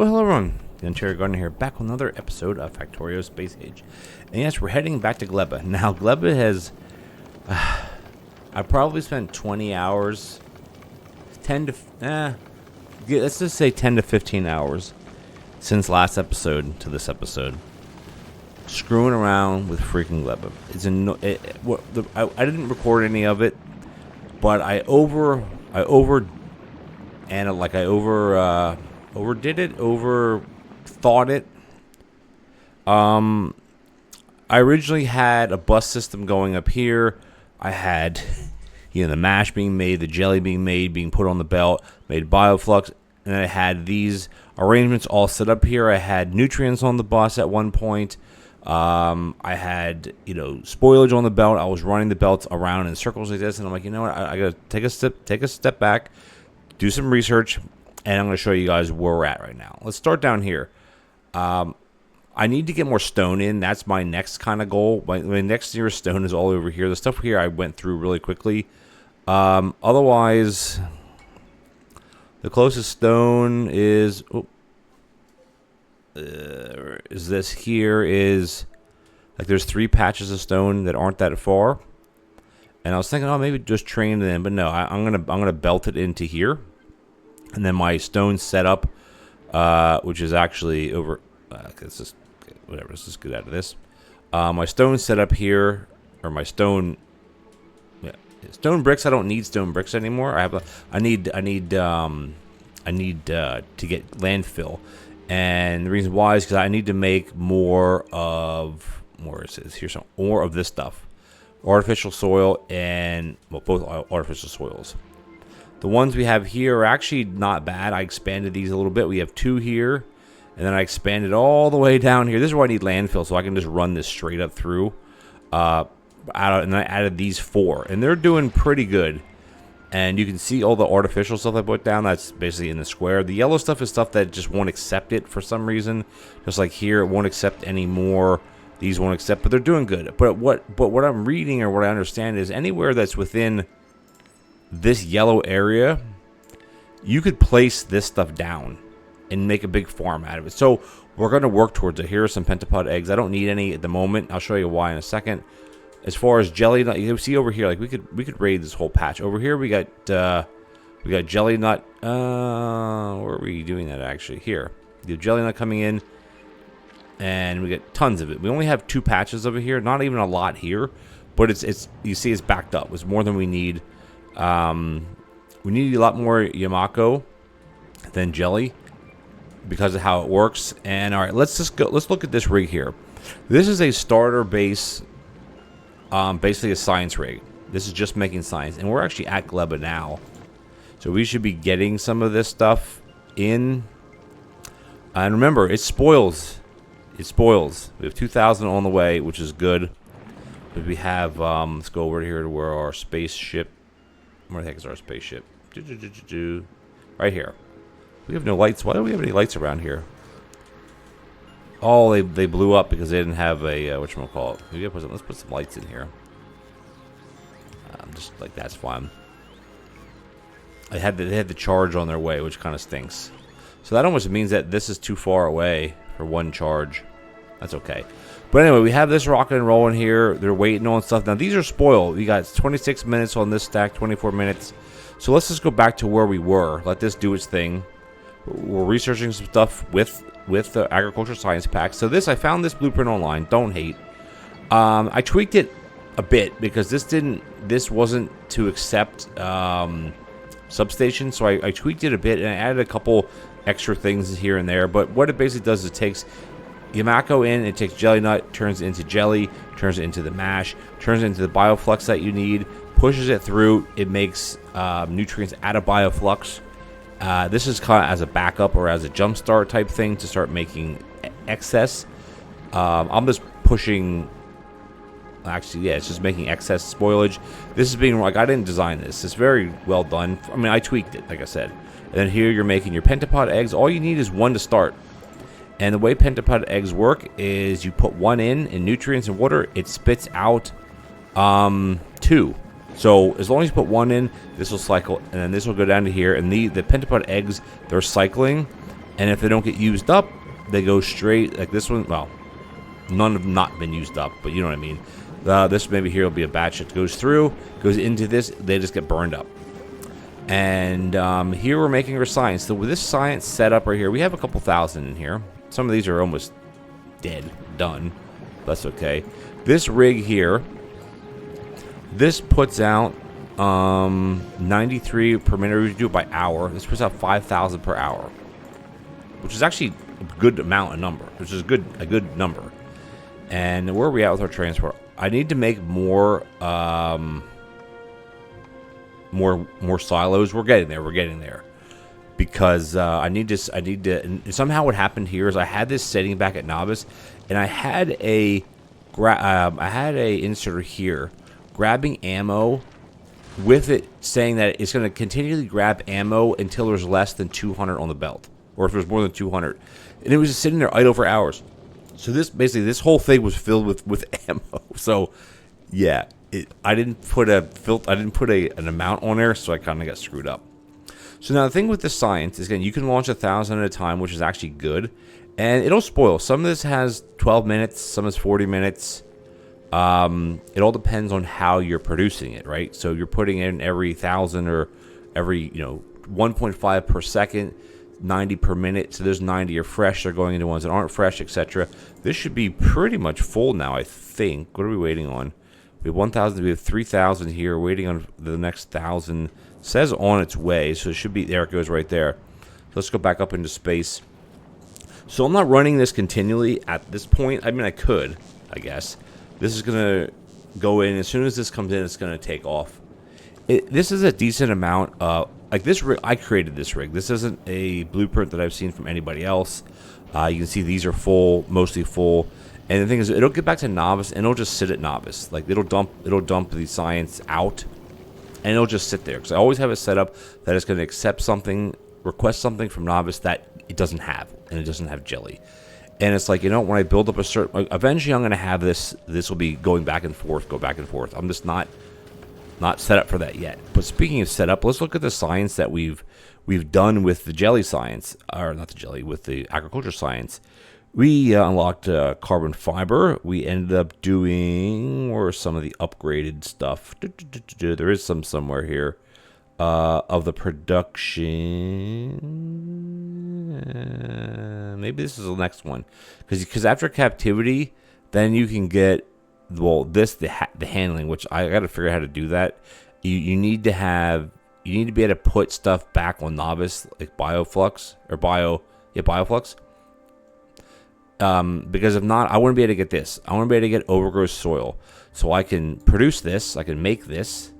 Well, hello everyone, TheOntarioGardener here, back with another episode of Factorio Space Age. And yes, we're heading back to Gleba. Now, Gleba has, I probably spent 20 hours, 10 to, let's just say 10 to 15 hours since last episode to this episode, screwing around with freaking Gleba. I didn't record any of it, but I overdid it, overthought it. I originally had a bus system going up here. I had, the mash being made, the jelly being made, being put on the belt, made bioflux, and I had these arrangements all set up here. I had nutrients on the bus at one point. I had, spoilage on the belt. I was running the belts around in circles like this, and I'm like, you know what? I gotta take a step back, do some research, and I'm going to show you guys where we're at right now. Let's start down here. I need to get more stone in. That's my next kind of goal. My next nearest stone is all over here. The stuff here I went through really quickly. Otherwise, the closest stone is this here. Is like there's 3 patches of stone that aren't that far. And I was thinking, maybe just train it in, but no, I'm gonna belt it into here. And then my stone setup, which is actually over. Let's just whatever. Let's just get out of this. My stone setup here, or my stone bricks. I don't need stone bricks anymore. I need to get landfill, and the reason why is because I need to make more of this stuff, artificial soil and both artificial soils. The ones we have here are actually not bad. I expanded these a little bit. We have 2 here, and then I expanded all the way down here. This is where I need landfill, so I can just run this straight up through. And I added these 4, and they're doing pretty good. And you can see all the artificial stuff I put down. That's basically in the square. The yellow stuff is stuff that just won't accept it for some reason. Just like here, it won't accept anymore. These won't accept, but they're doing good. But what I'm reading or what I understand is anywhere that's within this yellow area, you could place this stuff down and make a big farm out of it. So we're going to work towards it. Here are some pentapod eggs. I don't need any at the moment. I'll show you why in a second. As far as jelly nut, you see over here, like we could raid this whole patch. Over here we got jelly nut. Where are we doing that actually? Here, the jelly nut coming in, and we get tons of it. We only have 2 patches over here. Not even a lot here, but it's you see it's backed up. It's more than we need. We need a lot more Yamako than jelly because of how it works. And all right, let's look at this rig here. This is a starter base, basically a science rig. This is just making science, and we're actually at Gleba now, so we should be getting some of this stuff in. And remember, it spoils. We have 2,000 on the way, which is good. But we have let's go over here to where our spaceship. Where the heck is our spaceship? Right here. We have no lights. Why don't we have any lights around here? Oh, they blew up because they didn't have a whatchamacallit. Let's put some lights in here. Just like that's fine. They had the charge on their way, which kind of stinks. So that almost means that this is too far away for one charge. That's okay. But anyway, we have this rocking and rolling here. They're waiting on stuff. Now, these are spoiled. We got 26 minutes on this stack, 24 minutes. So let's just go back to where we were. Let this do its thing. We're researching some stuff with the agriculture science pack. So I found this blueprint online. Don't hate. I tweaked it a bit because this wasn't to accept substation. So I tweaked it a bit and I added a couple extra things here and there. But what it basically does is it takes Yamako in, it takes jelly nut, turns it into jelly, turns it into the mash, turns it into the bioflux that you need, pushes it through, it makes nutrients out of bioflux. This is kind of as a backup or as a jump start type thing to start making excess. I'm just pushing, actually, yeah, it's just making excess spoilage. This is being, like, I didn't design this. It's very well done. I mean, I tweaked it, like I said. And then here you're making your pentapod eggs. All you need is 1 to start. And the way pentapod eggs work is you put 1 in nutrients and water, it spits out 2. So as long as you put 1 in, this will cycle, and then this will go down to here. And the pentapod eggs, they're cycling, And if they don't get used up, they go straight, like this one, well, none have not been used up, but you know what I mean. This maybe here will be a batch that goes through, goes into this, they just get burned up. And here we're making our science. So with this science setup right here, we have a couple thousand in here. Some of these are almost dead, done. That's okay. This rig here, this puts out 93 per minute. We do it by hour. This puts out 5,000 per hour, which is actually a good amount of number, which is a good number. And where are we at with our transport? I need to make more more silos. We're getting there. Because I need to. And somehow what happened here is I had this setting back at novice, and I had a inserter here grabbing ammo with it saying that it's going to continually grab ammo until there's less than 200 on the belt, or if there's more than 200, and it was just sitting there idle for hours. So this whole thing was filled with ammo. So yeah, I didn't put an amount on there, so I kind of got screwed up. So now the thing with the science is, again, you can launch 1,000 at a time, which is actually good, and it'll spoil. Some of this has 12 minutes, some is 40 minutes. It all depends on how you're producing it, right? So you're putting in every 1,000 or every 1.5 per second, 90 per minute. So there's 90 are fresh. They're going into ones that aren't fresh, etc. This should be pretty much full now, I think. What are we waiting on? We have 1,000. We have 3,000 here. Waiting on the next 1,000. Says on its way, so it should be there. It goes right there. Let's go back up into space. So I'm not running this continually at this point. I mean, I could, I guess. This is gonna go in as soon as this comes in. It's gonna take off. This is a decent amount. Like this rig, I created this rig. This isn't a blueprint that I've seen from anybody else. You can see these are full, mostly full. And the thing is, it'll get back to novice, and it'll just sit at novice. Like it'll dump the science out. And it'll just sit there, because I always have it set up that it's going to accept something, request something from novice that it doesn't have, and it doesn't have jelly. And it's like, when I build up a certain, like, eventually I'm going to have this will be going back and forth, go back and forth. I'm just not set up for that yet. But speaking of setup, let's look at the science that we've done with the jelly science, or not the jelly, with the agriculture science. We unlocked carbon fiber. We ended up doing, or some of the upgraded stuff. There is some somewhere here of the production. Maybe this is the next one, because after captivity, then you can get the handling, which I got to figure out how to do that. You need to be able to put stuff back on novice, like bioflux or bioflux. Because if not, I wouldn't be able to get this. I want to be able to get overgrowth soil. So I can produce this, I can make this,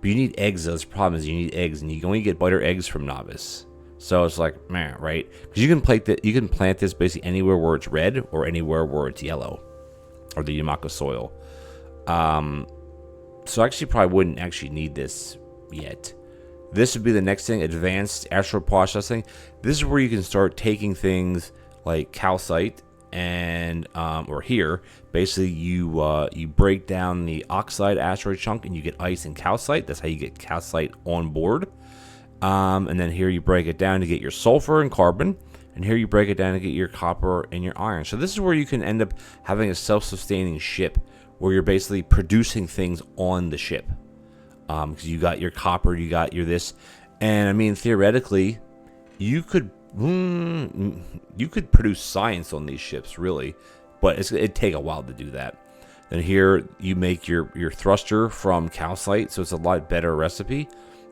but you need eggs. The problem is you need eggs, and you can only get butter eggs from novice. So it's like, man, right? Because you can plant this basically anywhere where it's red or anywhere where it's yellow, or the Yamaka soil. So I actually probably wouldn't actually need this yet. This would be the next thing, advanced astral processing. This is where you can start taking things like calcite, and or here basically you break down the oxide asteroid chunk and you get ice and calcite. That's how you get calcite on board. And then here you break it down to get your sulfur and carbon, and here you break it down to get your copper and your iron. So this is where you can end up having a self-sustaining ship, where you're basically producing things on the ship, because you got your copper, you got your this, and I mean, theoretically you could produce science on these ships, really, but it'd take a while to do that. Then here you make your thruster from calcite, so it's a lot better recipe.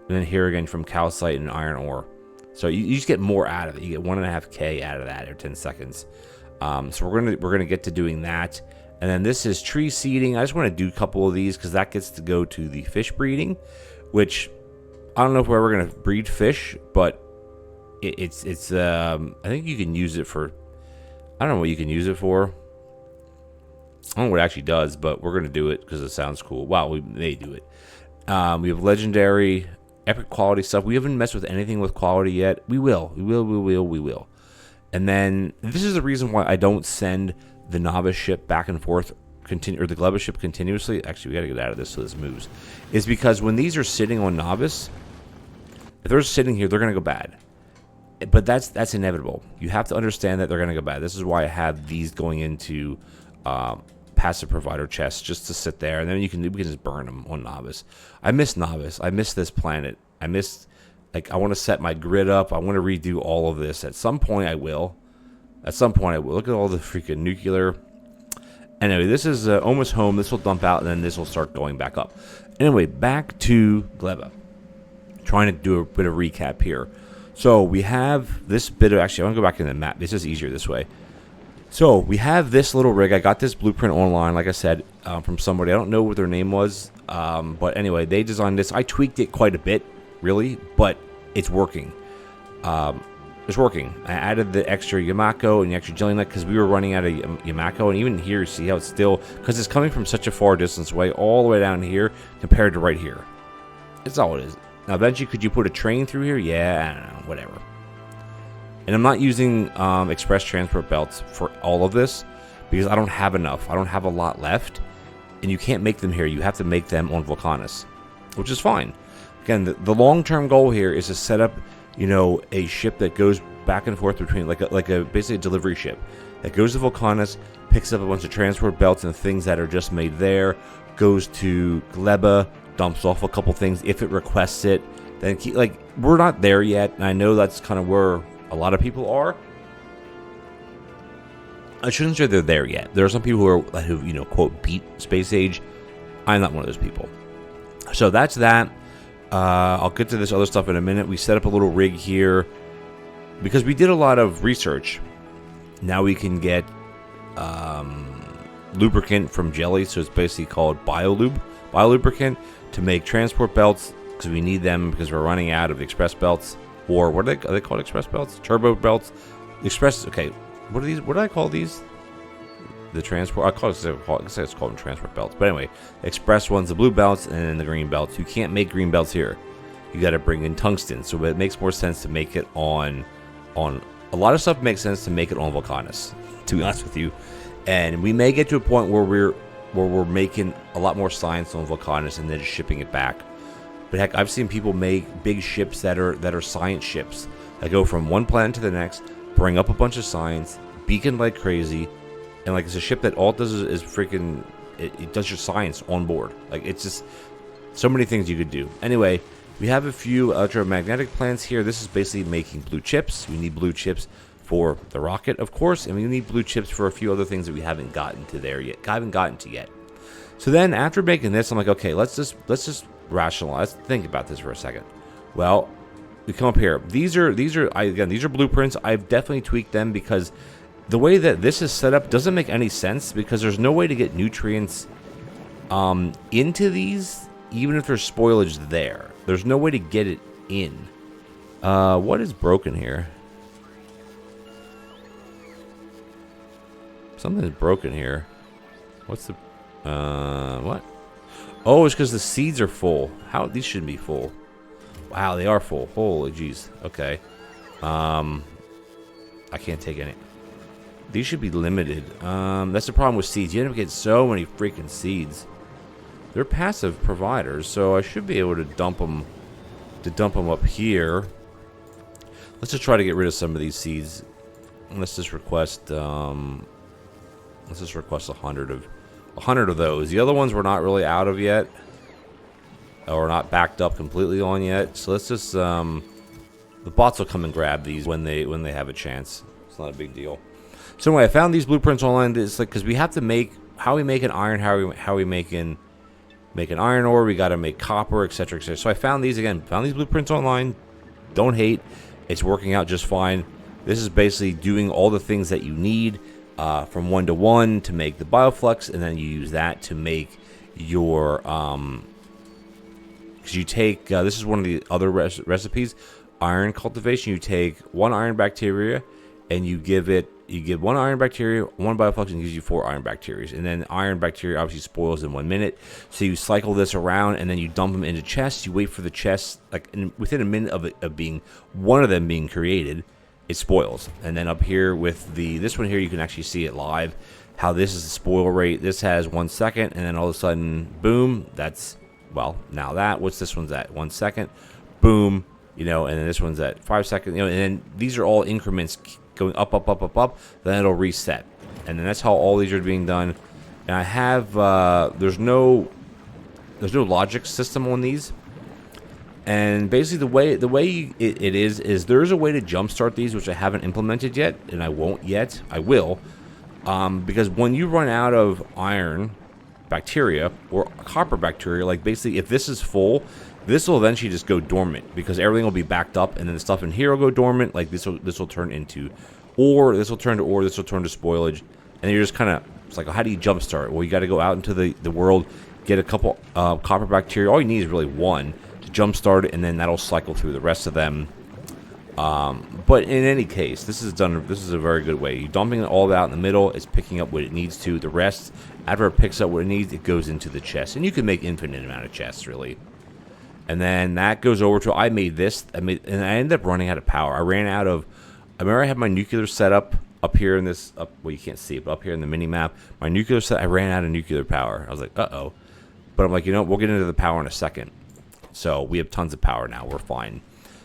And then here again from calcite and iron ore. So you just get more out of it. You get 1.5K out of that every 10 seconds. So we're gonna get to doing that. And then this is tree seeding. I just want to do a couple of these because that gets to go to the fish breeding, which I don't know if we're ever gonna breed fish, but it's I think you can use it for, I don't know what you can use it for. I don't know what it actually does, but we're gonna do it because it sounds cool. Wow, we may do it. We have legendary, epic quality stuff. We haven't messed with anything with quality yet. We will. And then this is the reason why I don't send the novice ship back and forth, or the Gleba ship continuously. Actually, we gotta get out of this so this moves. Is because when these are sitting on novice, if they're sitting here, they're gonna go bad. but that's inevitable. You have to understand that they're going to go bad. This is why I have these going into passive provider chests just to sit there, and then we can just burn them on novice. I miss novice. I miss this planet. I miss, like, I want to set my grid up. I want to redo all of this. At some point I will. Look at all the freaking nuclear. Anyway, this is almost home. This will dump out, and then this will start going back up. Anyway, back to Gleba. Trying to do a bit of recap here. So we have this bit of, actually, I want to go back in the map. This is easier this way. So we have this little rig. I got this blueprint online, like I said, from somebody. I don't know what their name was, but anyway, they designed this. I tweaked it quite a bit, really, but it's working. It's working. I added the extra Yamako and the extra jelly nut because we were running out of Yamako, and even here, you see how it's still, because it's coming from such a far distance away, all the way down here compared to right here. It's all it is. Now, eventually, could you put a train through here? Yeah, I don't know, whatever. And I'm not using express transport belts for all of this because I don't have enough. I don't have a lot left, and you can't make them here. You have to make them on Vulcanus, which is fine. Again, the long-term goal here is to set up, you know, a ship that goes back and forth between, like a basically a delivery ship that goes to Vulcanus, picks up a bunch of transport belts and things that are just made there, goes to Gleba, dumps off a couple things if it requests it. Then we're not there yet, and I know that's kind of where a lot of people are. I shouldn't say they're there yet. There are some people who you know, quote, beat space age. I'm not one of those people. So that's that. I'll get to this other stuff in a minute. We set up a little rig here because we did a lot of research. Now we can get lubricant from jelly, so it's basically called biolubricant to make transport belts because we need them because we're running out of express belts. Or what are they called? Express belts? Turbo belts? Express. Okay. What are these? What do I call these? The transport. I guess it's called them transport belts. But anyway, express ones, the blue belts, and then the green belts. You can't make green belts here. You got to bring in tungsten. So it makes more sense to make it on a lot of stuff makes sense to make it on Vulcanus. To be honest with you, and we may get to a point where we're making a lot more science on Vulcanus and then just shipping it back. But heck, I've seen people make big ships that are science ships that go from one planet to the next, bring up a bunch of science, beacon like crazy, and like it's a ship that all it does is freaking it does your science on board. Like it's just so many things you could do. Anyway, we have a few electromagnetic plants here. This is basically making blue chips. We need blue chips for the rocket, of course, and we need blue chips for a few other things that we haven't gotten to yet. So then after making this, I'm like, okay, let's just rationalize. Think about this for a second. Well, we come up here. These are blueprints. I've definitely tweaked them because the way that this is set up doesn't make any sense because there's no way to get nutrients into these, even if there's spoilage there. There's no way to get it in. What is broken here? Something is broken here. What's the what? Oh, it's because the seeds are full. How? These shouldn't be full. Wow, they are full. Holy jeez. Okay. I can't take any. These should be limited. That's the problem with seeds. You end up getting so many freaking seeds. They're passive providers, so I should be able to dump them up here. Let's just try to get rid of some of these seeds. Let's just request 100 of those. The other ones we're not really out of yet, or not backed up completely on yet. So let's just the bots will come and grab these when they have a chance. It's not a big deal. So anyway, I found these blueprints online. It's like because we have to make how we make an iron, how we make an iron ore. We got to make copper, etc., etc. So I found these blueprints online. Don't hate. It's working out just fine. This is basically doing all the things that you need. From 1-to-1 to make the bioflux, and then you use that to make your because you take this is one of the other recipes, iron cultivation. You take one iron bacteria and you give one iron bacteria, one bioflux, and it gives you 4 iron bacteria. And then iron bacteria obviously spoils in 1 minute, so you cycle this around and then you dump them into chests. You wait for the chests, like within a minute of being one of them being created, it spoils. And then up here with this one here, you can actually see it live, how this is the spoil rate. This has 1 second, and then all of a sudden, boom, that's, well, now that, what's this one's at? 1 second, boom, you know, and then this one's at 5 seconds, you know, and then these are all increments going up, up, up, up, up. Then it'll reset, and then that's how all these are being done. And I have there's no logic system on these. And basically, the way it is there is a way to jumpstart these, which I haven't implemented yet, and I won't yet. I will, because when you run out of iron bacteria or copper bacteria, like basically, if this is full, this will eventually just go dormant because everything will be backed up, and then the stuff in here will go dormant. Like this will turn into ore, this will turn to ore, this will turn to spoilage, and you're just kind of, it's like, how do you jumpstart? Well, you got to go out into the world, get a couple copper bacteria. All you need is really one. Jumpstart it, and then that'll cycle through the rest of them. But in any case, this is a very good way. You're dumping it all out in the middle. It's picking up what it needs to. The rest, after it picks up what it needs, it goes into the chest, and you can make infinite amount of chests really. And then that goes over to, I made this. And I ended up running out of power. I ran out of. I remember I had my nuclear setup up here in this. Well, you can't see it, but up here in the mini map, my nuclear set. I ran out of nuclear power. I was like, uh-oh. But I'm like, you know, we'll get into the power in a second. So we have tons of power now. We're fine.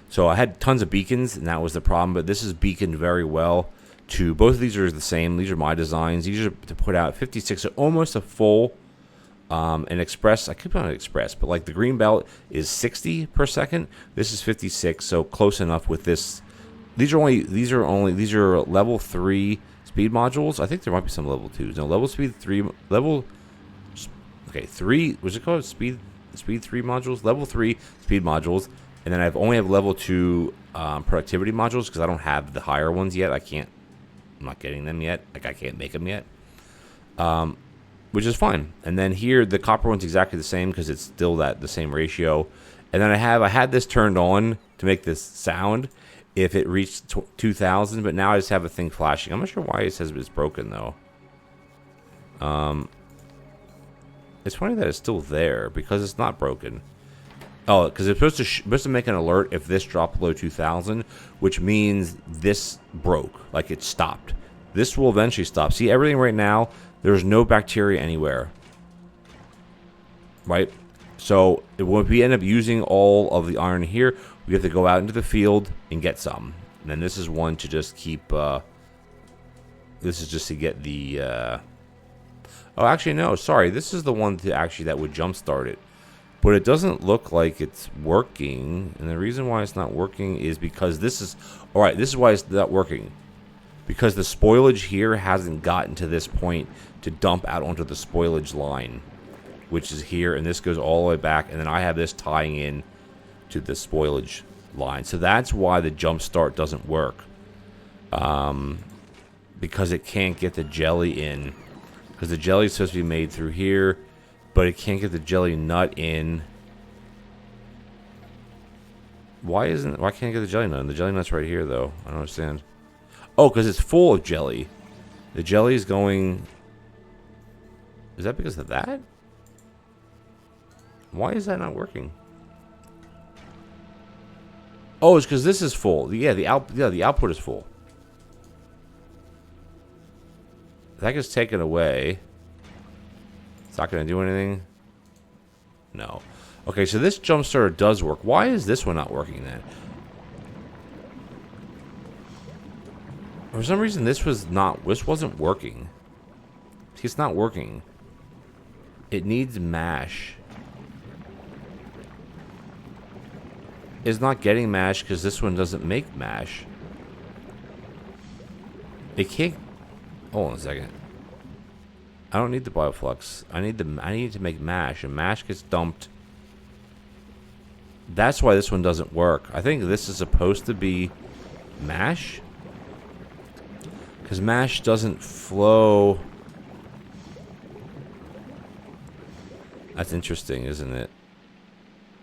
So I had tons of beacons, and that was the problem. But this is beaconed very well. To both of these are the same. These are my designs. These are to put out 56, so almost a full. An express. I keep on an express, but like the green belt is 60 per second. This is 56, so close enough with this. These are level 3 speed modules. I think there might be some level 2s. No, level speed 3 level. Okay, 3. What's it called? Speed 3 modules, level 3 speed modules, and then I only have level 2 productivity modules because I don't have the higher ones yet. I'm not getting them yet. Like, I can't make them yet, which is fine. And then here the copper one's exactly the same because it's still the same ratio. And then I had this turned on to make this sound if it reached 2,000, but now I just have a thing flashing. I'm not sure why it says it's broken though. It's funny that it's still there because it's not broken. Oh, because it's supposed to make an alert if this dropped below 2,000, which means this broke, like it stopped. This will eventually stop. See, everything right now, there's no bacteria anywhere. Right? So when we end up using all of the iron here, we have to go out into the field and get some. And then this is one to just keep... this is just to get the... Oh, actually, no. Sorry. This is the one that would jumpstart it. But it doesn't look like it's working. And the reason why it's not working is because this is... Alright, this is why it's not working. Because the spoilage here hasn't gotten to this point to dump out onto the spoilage line. Which is here. And this goes all the way back. And then I have this tying in to the spoilage line. So that's why the jumpstart doesn't work. Because it can't get the jelly in. Because the jelly is supposed to be made through here, but it can't get the jelly nut in. Why can't it get the jelly nut in? The jelly nut's right here, though. I don't understand. Oh, because it's full of jelly. The jelly is going... Is that because of that? Why is that not working? Oh, it's because this is full. Yeah, the output is full. That gets taken away. It's not going to do anything. No. Okay, so this jump starter does work. Why is this one not working then? For some reason, this wasn't working. It's not working. It needs mash. It's not getting mash because this one doesn't make mash. It can't. Hold on a second. I don't need the bioflux. I need to make mash, and mash gets dumped. That's why this one doesn't work. I think this is supposed to be mash, because mash doesn't flow. That's interesting, isn't it?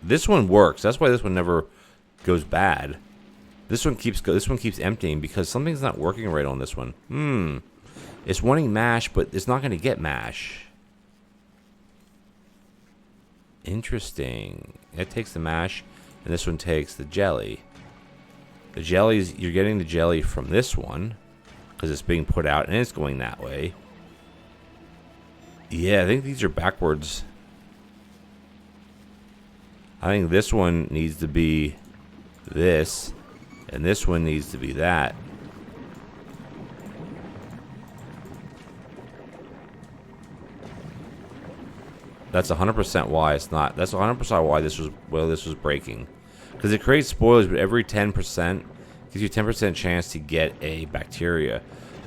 This one works. That's why this one never goes bad. This one keeps emptying because something's not working right on this one. It's wanting mash, but it's not going to get mash. Interesting. It takes the mash, and this one takes the jelly. The jellies, you're getting the jelly from this one because it's being put out, and it's going that way. Yeah, I think these are backwards. I think this one needs to be this, and this one needs to be that. That's 100% why it's not. That's 100% why this was breaking, because it creates spoilage, but every 10% gives you 10% chance to get a bacteria.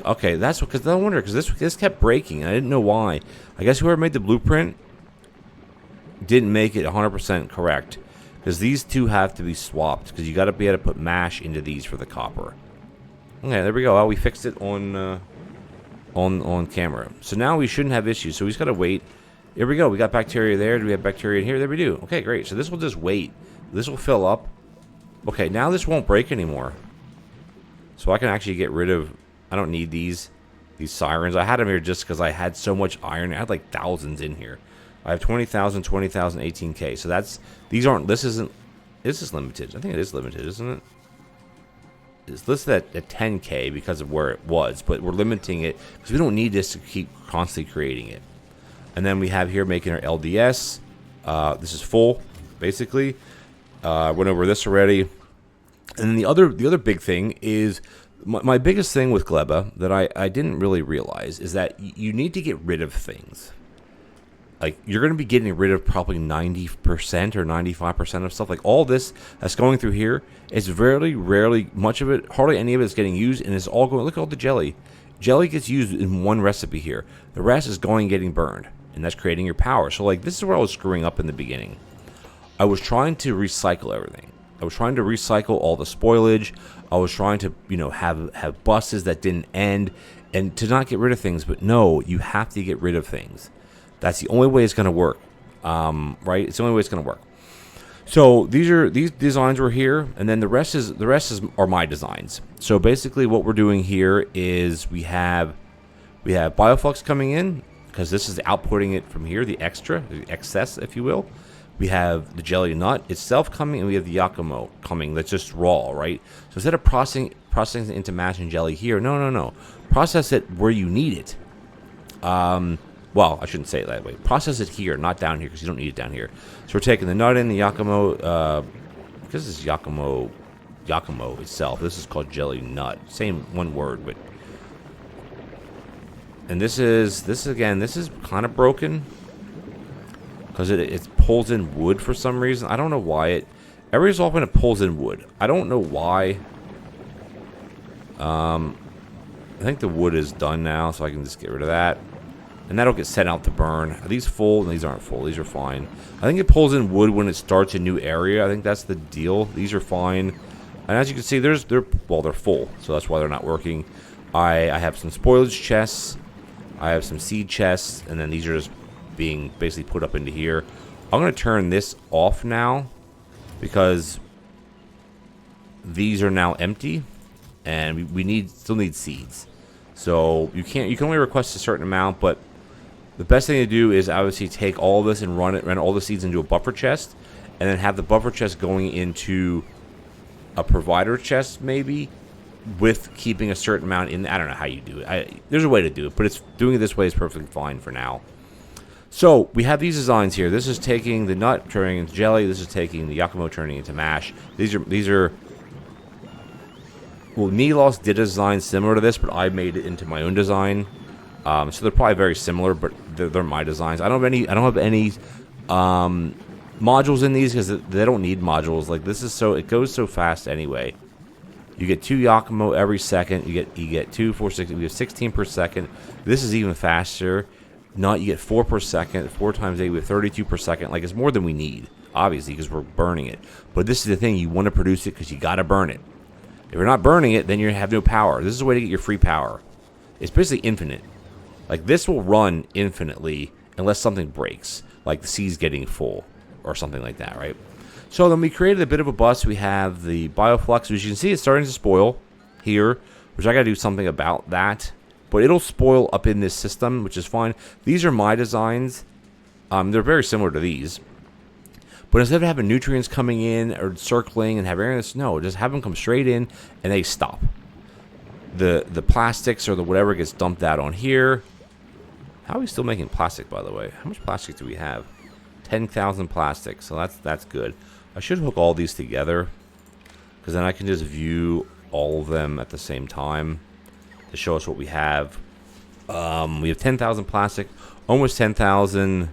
Okay, that's what. Because I wonder, because this kept breaking. I didn't know why. I guess whoever made the blueprint didn't make it 100% correct, because these two have to be swapped. Because you got to be able to put mash into these for the copper. Okay, there we go. Well, we fixed it on camera. So now we shouldn't have issues. So we just got to wait. Here we go. We got bacteria there. Do we have bacteria in here? There we do. Okay, great. So this will just wait. This will fill up. Okay, now this won't break anymore. So I can actually get rid of... I don't need these sirens. I had them here just because I had so much iron. I had like thousands in here. I have 20,000, 20,000, 18K. So that's... These aren't... This isn't... This is limited. I think it is limited, isn't it? It's listed at 10K because of where it was. But we're limiting it because we don't need this to keep constantly creating it. And then we have here making our LDS. This is full, basically. Went over this already. And then the other big thing is my biggest thing with Gleba that I didn't really realize is that you need to get rid of things. Like, you're going to be getting rid of probably 90% or 95% of stuff. Like, all this that's going through here is very rarely, much of it, hardly any of it is getting used, and it's all going... Look at all the jelly. Jelly gets used in one recipe here. The rest is going and getting burned, and that's creating your power. So, like, this is where I was screwing up in the beginning. I was trying to recycle everything. I was trying to recycle all the spoilage. I was trying to, have buses that didn't end, and to not get rid of things. But no, you have to get rid of things. That's the only way it's going to work, right? It's the only way it's going to work. So these designs were here, and then the rest are my designs. So basically, what we're doing here is we have bioflux coming in, because this is outputting it from here, the excess, if you will. We have the jelly nut itself coming, and we have the Yakumo coming. That's just raw, right? So instead of processing it into mash and jelly here, no. Process it where you need it. Well, I shouldn't say it that way. Process it here, not down here, because you don't need it down here. So we're taking the nut in, the Yakumo, because this is Yakumo itself. This is called jelly nut. Same one word, but... And this is kind of broken, because it pulls in wood for some reason. I don't know why every so often it pulls in wood. I don't know why. I think the wood is done now, so I can just get rid of that. And that'll get sent out to burn. Are these full? These aren't full. These are fine. I think it pulls in wood when it starts a new area. I think that's the deal. These are fine. And as you can see, they're full, so that's why they're not working. I have some spoilage chests. I have some seed chests, and then these are just being basically put up into here. I'm going to turn this off now because these are now empty, and we still need seeds. So you can only request a certain amount, but the best thing to do is obviously take all of this and run all the seeds into a buffer chest, and then have the buffer chest going into a provider chest maybe, with keeping a certain amount in. I don't know how you do it. There's a way to do it, but doing it this way is perfectly fine for now. So we have these designs here. This is taking the nut, turning into jelly. This is taking the Yakumo, turning into mash. These are. Well, Nilos did a design similar to this, but I made it into my own design. So they're probably very similar, but they're my designs. I don't have any modules in these because they don't need modules. Like, this is it goes so fast anyway. You get 2 Yakumo every second. You get 2, 4, 6. We have 16 per second. This is even faster. You get 4 per second. 4 times 8, we have 32 per second. Like, it's more than we need, obviously, because we're burning it. But this is the thing. You want to produce it because you got to burn it. If you're not burning it, then you have no power. This is a way to get your free power. It's basically infinite. Like, this will run infinitely unless something breaks, like the sea's getting full or something like that, right? So then we created a bit of a bus. We have the bioflux. As you can see, it's starting to spoil here, which I got to do something about that. But it'll spoil up in this system, which is fine. These are my designs. They're very similar to these. But instead of having nutrients coming in or circling and having this, no, just have them come straight in and they stop. The plastics or the whatever gets dumped out on here. How are we still making plastic, by the way? How much plastic do we have? 10,000 plastic, so that's good. I should hook all these together. because then I can just view all of them at the same time to show us what we have. We have 10,000 plastic, almost 10,000.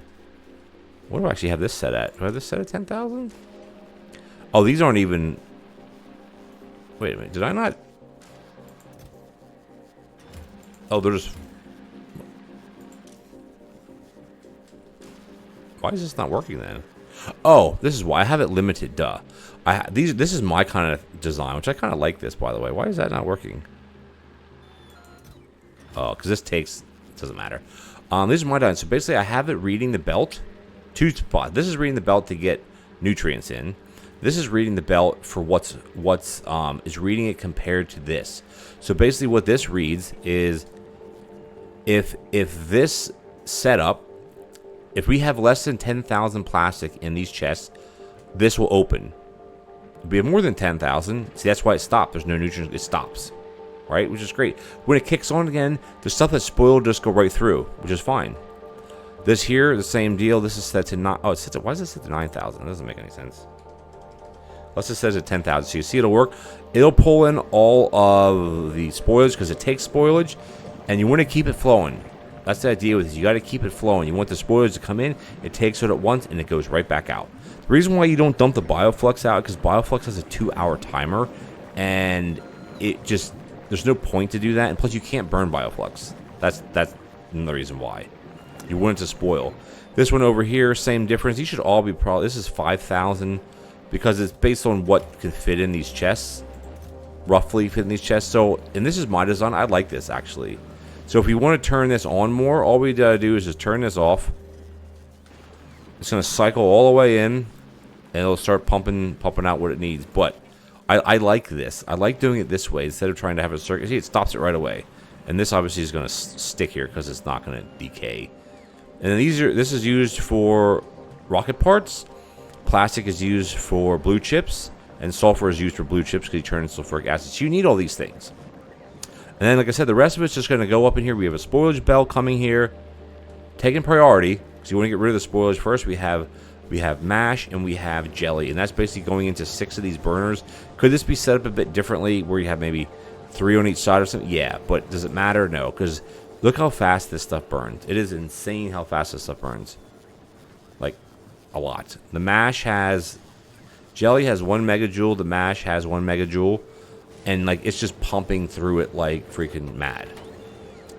What do I actually have this set at? Do I have this set at 10,000? Oh, these aren't even... Wait a minute, did I not... Oh, they're just... Why is this not working then? Oh, this is why I have it limited. Duh. This is my kind of design, which I kind of like this, by the way. Why is that not working? Oh, because this takes... It doesn't matter. This is my design. So basically, I have it reading the belt. Two spots. This is reading the belt to get nutrients in. This is reading the belt for what's is reading it compared to this. So basically, what this reads is if this setup, if we have less than 10,000 plastic in these chests, this will open. If we have more than 10,000, see, that's why it stopped. There's no nutrients. It stops, right? Which is great. When it kicks on again, the stuff that's spoiled just go right through, which is fine. This here, the same deal. This is set to not. Oh, it's set to. Why is it set to 9,000? That doesn't make any sense. Let's just set it at 10,000. So you see, it'll work. It'll pull in all of the spoilage because it takes spoilage, and you want to keep it flowing. That's the idea with this. You got to keep it flowing. You want the spoilage to come in. It takes it at once, and it goes right back out. The reason why you don't dump the bioflux out because bioflux has a 2-hour timer, and it just there's no point to do that. And plus, you can't burn bioflux. That's another reason why. You want it to spoil. This one over here, same difference. You should all be probably... This is 5,000 because it's based on what can fit in these chests. Roughly fit in these chests. So, and this is my design. I like this, actually. So if we want to turn this on more, all we gotta do is just turn this off. It's going to cycle all the way in, and it'll start pumping out what it needs. But I like this. I like doing it this way instead of trying to have a circuit. See, it stops it right away. And this obviously is going to stick here because it's not going to decay. And then this is used for rocket parts. Plastic is used for blue chips, and sulfur is used for blue chips because you turn into sulfuric acid. So you need all these things. And then, like I said, the rest of it's just going to go up in here. We have a spoilage bell coming here, taking priority because you want to get rid of the spoilage first. We have mash and we have jelly, and that's basically going into 6 of these burners. Could this be set up a bit differently, where you have maybe 3 on each side or something? Yeah, but does it matter? No, because look how fast this stuff burns. It is insane how fast this stuff burns. Like, a lot. The mash has... Jelly has 1 megajoule. The mash has 1 megajoule. And, like, it's just pumping through it like freaking mad.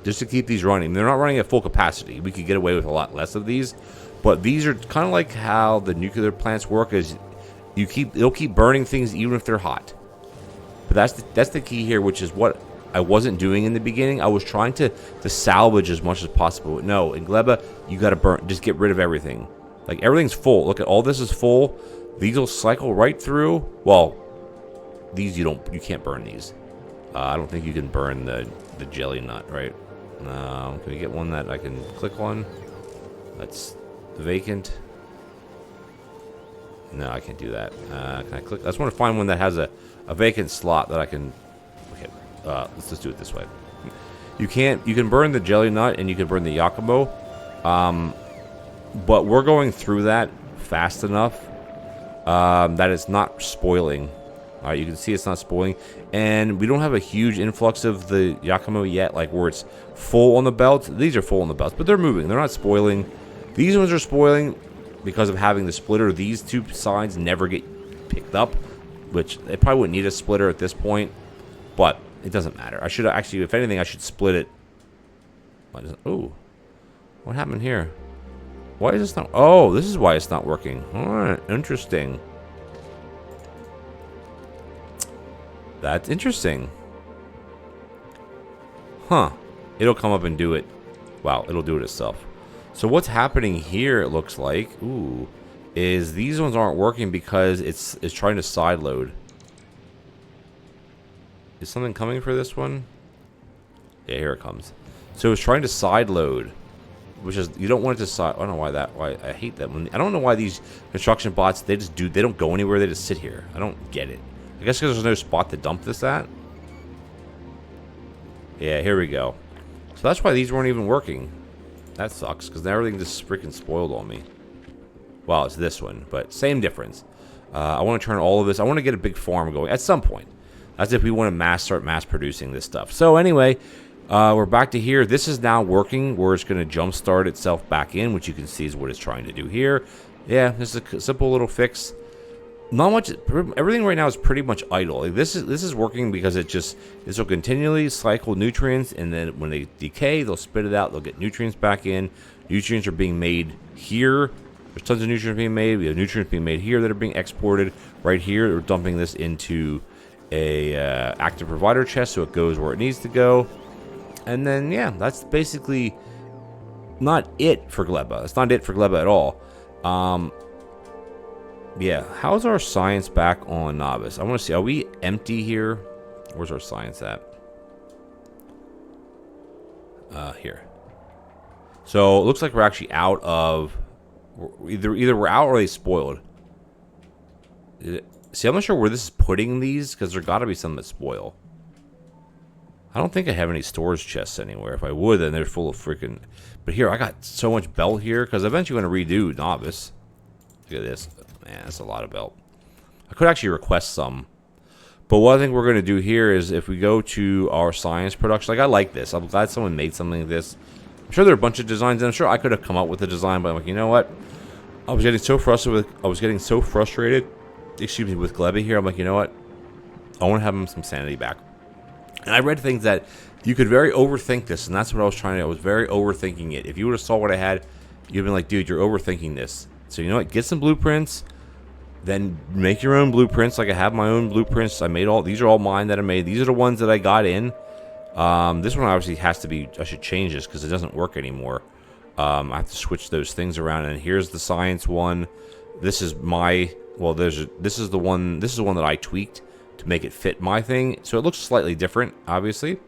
Just to keep these running. They're not running at full capacity. We could get away with a lot less of these. But these are kind of like how the nuclear plants work. Is it'll keep burning things even if they're hot. But that's the key here, which is what I wasn't doing in the beginning. I was trying to salvage as much as possible. No, in Gleba, you got to burn. Just get rid of everything. Like, everything's full. Look at all this is full. These will cycle right through. Well, these you can't burn these. I don't think you can burn the jelly nut, right? Can we get one that I can click on? That's vacant. No, I can't do that. Can I click? I just want to find one that has a vacant slot that I can... Okay, let's just do it this way. You can burn the jelly nut and you can burn the Yakumo. But we're going through that fast enough that it's not spoiling. All right, you can see it's not spoiling. And we don't have a huge influx of the Yakumo yet, like where it's full on the belt. These are full on the belts, but they're moving. They're not spoiling. These ones are spoiling because of having the splitter. These 2 sides never get picked up, which they probably wouldn't need a splitter at this point, but it doesn't matter. I should actually, if anything, I should split it. Oh, what happened here? Why is this not... Oh, this is why it's not working. All right, interesting. That's interesting. Huh. It'll come up and do it. Wow, it'll do it itself. So what's happening here, it looks like, is these ones aren't working because it's trying to side load. Is something coming for this one? Yeah, here it comes. So it's trying to side load, which is, you don't want it to side. I don't know why I hate that one. I don't know why these construction bots, they don't go anywhere. They just sit here. I don't get it. I guess because there's no spot to dump this at. Yeah, here we go. So that's why these weren't even working. That sucks, because now everything just freaking spoiled on me. Well, it's this one, but same difference. I want to turn all of this. I want to get a big farm going at some point. That's if we want to start mass producing this stuff. So anyway, we're back to here. This is now working where it's going to jumpstart itself back in, which you can see is what it's trying to do here. Yeah, this is a simple little fix. Not much. Everything right now is pretty much idle. Like this is working because this will continually cycle nutrients, and then when they decay, they'll spit it out. They'll get nutrients back in. Nutrients are being made here. There's tons of nutrients being made. We have nutrients being made here that are being exported. Right here, we're dumping this into a active provider chest, so it goes where it needs to go. And then yeah, that's basically not it for Gleba. It's not it for Gleba at all. Yeah, how's our science back on novice? I want to see, are we empty here? Where's our science at? Here. So it looks like we're actually out of, either we're out or they spoiled. See, I'm not sure where this is putting these, because there got to be some that spoil. I don't think I have any storage chests anywhere. If I would, then they're full of freaking... But here, I got so much belt here, because eventually I'm going to redo novice. Look at this. Man, that's a lot of belt. I could actually request some. But what I think we're going to do here is if we go to our science production, like I like this. I'm glad someone made something like this. I'm sure there are a bunch of designs, and I'm sure I could have come up with a design, but I'm like, you know what? I was getting so frustrated with Gleba here. I'm like, you know what? I want to have him some sanity back. And I read things that you could very overthink this, and that's what I was trying to do. I was very overthinking it. If you would have saw what I had, you'd have been like, dude, you're overthinking this. So you know what? Get some blueprints. Then make your own blueprints. Like I have my own blueprints. I made all. These are all mine that I made. These are the ones that I got in. This one obviously has to be. I should change this because it doesn't work anymore. I have to switch those things around. And here's the science one. This is my. Well, this is the one. This is the one that I tweaked to make it fit my thing. So it looks slightly different, obviously.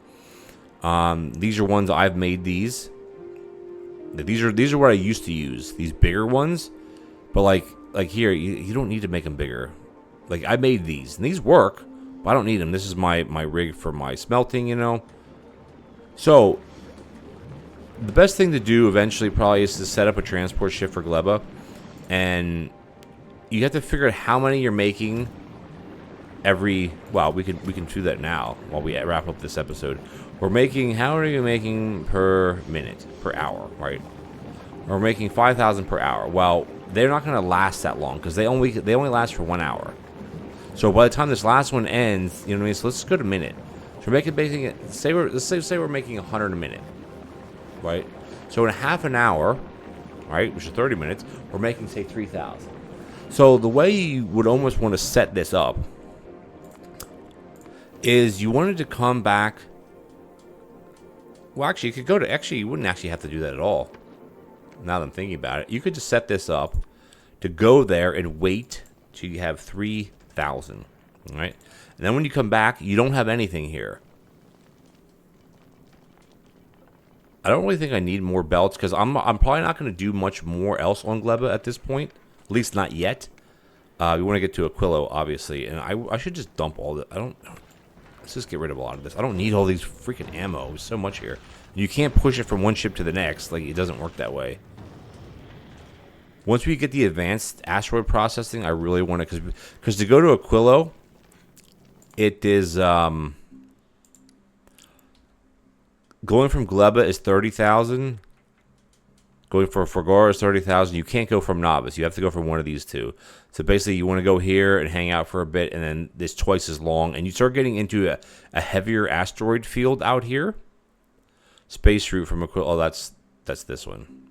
These are ones I've made. These are what I used to use. These bigger ones, but like here, you don't need to make them bigger. Like I made these, and these work, but I don't need them. This is my rig for my smelting, you know. So the best thing to do eventually probably is to set up a transport ship for Gleba, and you have to figure out how many you're making every. Well, we can do that now while we wrap up this episode. We're making. How are you making per minute, per hour, right? We're making 5,000 per hour. Well, they're not going to last that long because they only last for 1 hour. So by the time this last one ends, you know what I mean. So let's go to minute. So we're making it. Say we're making 100 a minute, right? So in half an hour, right, which is 30 minutes, we're making say 3,000. So the way you would almost want to set this up is you wanted to come back. Well, actually, you could go to. Actually, you wouldn't actually have to do that at all. Now that I'm thinking about it, you could just set this up to go there and wait till you have 3,000. All right, and then when you come back, you don't have anything here. I don't really think I need more belts because I'm probably not going to do much more else on Gleba at this point. At least not yet. We want to get to Aquilo, obviously, and I should just dump all the. Let's just get rid of a lot of this. I don't need all these freaking ammo. There's so much here. You can't push it from one ship to the next. Like, it doesn't work that way. Once we get the advanced asteroid processing, I really want to... Because to go to Aquilo, it is... going from Gleba is 30,000. Going for Fragora is 30,000. You can't go from Novice. You have to go from one of these two. So basically, you want to go here and hang out for a bit, and then it's twice as long. And you start getting into a heavier asteroid field out here. Space route from Aquilo. Oh, that's this one.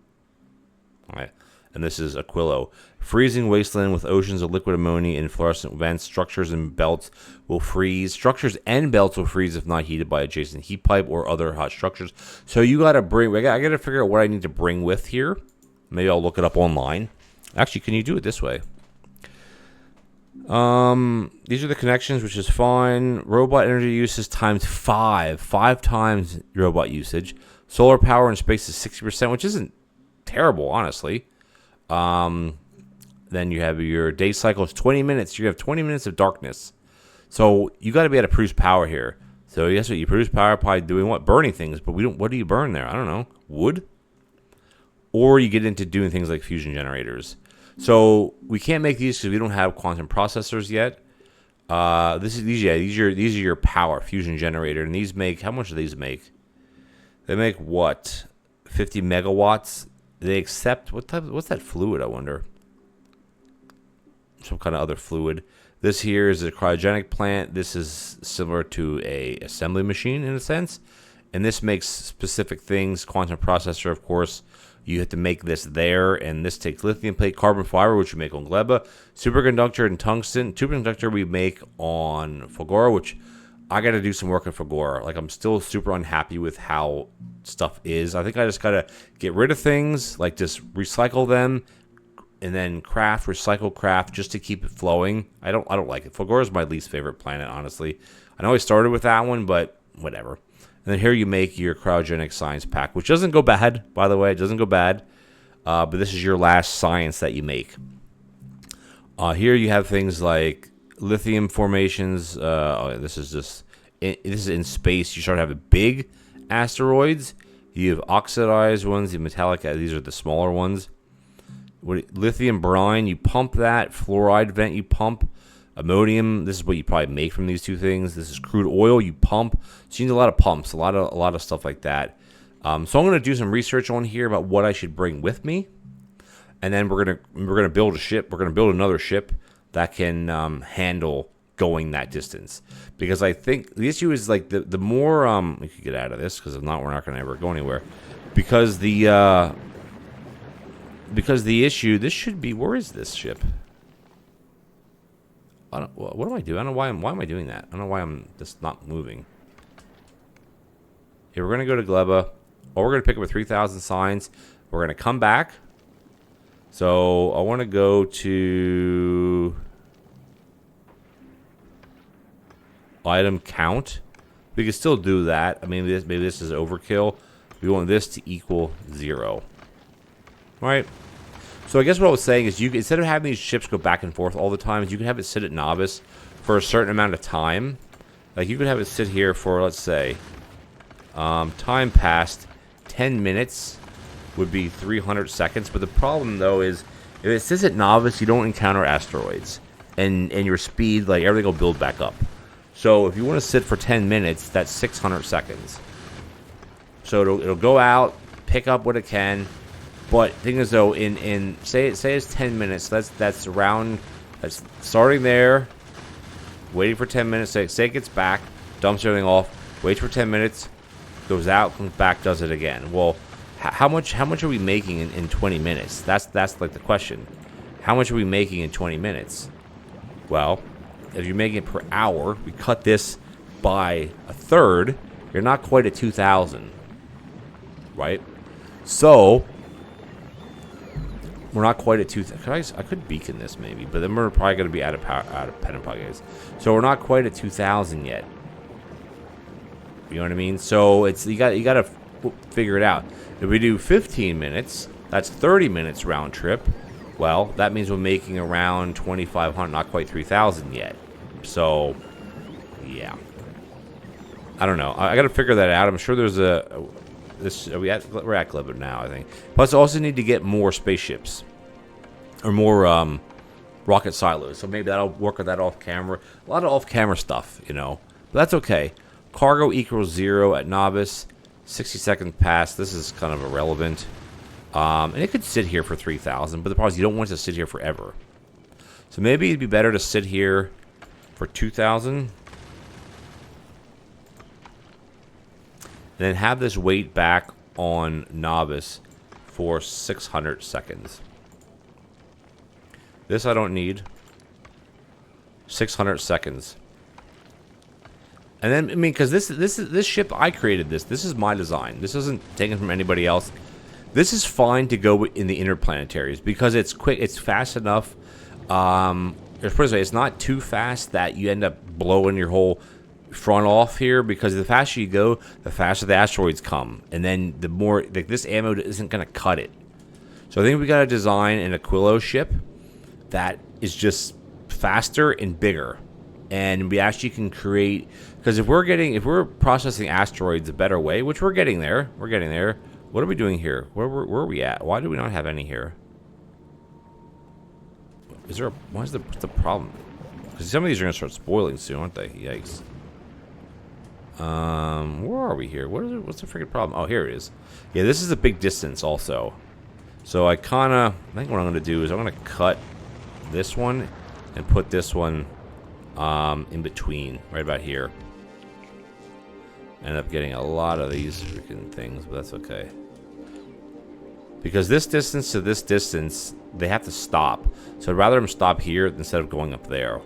All right. And this is Aquilo. Freezing wasteland with oceans of liquid ammonia and fluorescent vents. Structures and belts will freeze. Structures and belts will freeze if not heated by adjacent heat pipe or other hot structures. So you got to bring... I got to figure out what I need to bring with here. Maybe I'll look it up online. Actually, can you do it this way? These are the connections, which is fine. Robot energy use is times 5. 5 times robot usage. Solar power in space is 60%, which isn't terrible, honestly. Then you have your day cycle is 20 minutes. You have 20 minutes of darkness. So you got to be able to produce power here. So guess what? You produce power by doing what? Burning things. But we don't. What do you burn there? I don't know. Wood? Or you get into doing things like fusion generators. So we can't make these because we don't have quantum processors yet. These are your power fusion generator, and these make, how much do these make? They make what? 50 megawatts. They accept what's that fluid? I wonder. Some kind of other fluid. This here is a cryogenic plant. This is similar to a assembly machine in a sense, and this makes specific things. Quantum processor, of course. You have to make this there, and this takes lithium plate, carbon fiber, which we make on Gleba, superconductor, and tungsten. Superconductor we make on Factorio, which I got to do some work on Factorio. Like, I'm still super unhappy with how stuff is. I think I just got to get rid of things, like just recycle them, and then recycle craft, just to keep it flowing. I don't like it. Factorio is my least favorite planet, honestly. I know I started with that one, but whatever. And then here you make your cryogenic science pack, which doesn't go bad, by the way. It doesn't go bad. But this is your last science that you make. Here you have things like lithium formations. This is in space. You start having big asteroids. You have oxidized ones, the metallic. These are the smaller ones. Lithium brine, you pump that. Fluoride vent, you pump. Ammonium, this is what you probably make from these two things. This is crude oil, you pump. So you need a lot of pumps, a lot of stuff like that. So I'm going to do some research on here about what I should bring with me, and then we're gonna build a ship. We're gonna build another ship that can handle going that distance. Because I think the issue is, like, the more we could get out of this, because if not, we're not going to ever go anywhere. Because the issue, this should be, where is this ship? What do I do? I don't know why am I doing that? I don't know why I'm just not moving. Here, we're going to go to Gleba. Or we're going to pick up a 3,000 signs. We're going to come back. So I want to go to item count. We can still do that. I mean, maybe this is overkill. We want this to equal 0. All right. So I guess what I was saying is, instead of having these ships go back and forth all the time, you can have it sit at novice for a certain amount of time. Like, you could have it sit here for, let's say, time passed 10 minutes would be 300 seconds. But the problem, though, is if it sits at novice, you don't encounter asteroids. And your speed, like, everything will build back up. So if you want to sit for 10 minutes, that's 600 seconds. So it'll go out, pick up what it can. But thing is, though, say it's 10 minutes. That's starting there, waiting for 10 minutes. Say it gets back, dumps everything off, waits for 10 minutes, goes out, comes back, does it again. Well, how much are we making in 20 minutes? That's like the question. How much are we making in 20 minutes? Well, if you're making it per hour, we cut this by a third. You're not quite at 2,000, right? So we're not quite at 2,000. I could beacon this maybe, but then we're probably going to be out of pen and puggers. So we're not quite at 2,000 yet. You know what I mean? So it's you got to figure it out. If we do 15 minutes, that's 30 minutes round trip. Well, that means we're making around 2,500, not quite 3,000 yet. So, yeah. I don't know. I got to figure that out. I'm sure there's we're at Gleba now, I think. Plus, I also need to get more spaceships or more rocket silos. So maybe that'll work with that off camera. A lot of off camera stuff, you know. But that's okay. Cargo equals 0 at novice. 60 seconds past. This is kind of irrelevant. And it could sit here for 3,000, but the problem is you don't want it to sit here forever. So maybe it'd be better to sit here for 2,000. And then have this wait back on novice for 600 seconds. This I don't need. 600 seconds. And then, I mean, because this ship, I created this. This is my design. This isn't taken from anybody else. This is fine to go in the interplanetaries because it's quick. It's fast enough. It's not too fast that you end up blowing your whole front off here, because the faster you go, the faster the asteroids come, and then the more, like, this ammo isn't going to cut it. So I think we got to design an Aquilo ship that is just faster and bigger, and we actually can create, because if we're processing asteroids a better way, which we're getting there. What are we doing here? Where are we at? Why do we not have any here? Is there a... What's the problem? Because some of these are going to start spoiling soon, aren't they? Yikes. Where are we here? What's the freaking problem? Oh, here it is. Yeah, this is a big distance also. So I think what I'm going to do is I'm going to cut this one and put this one in between, right about here. End up getting a lot of these freaking things, but that's okay. Because this distance to this distance, they have to stop. So I'd rather them stop here instead of going up there.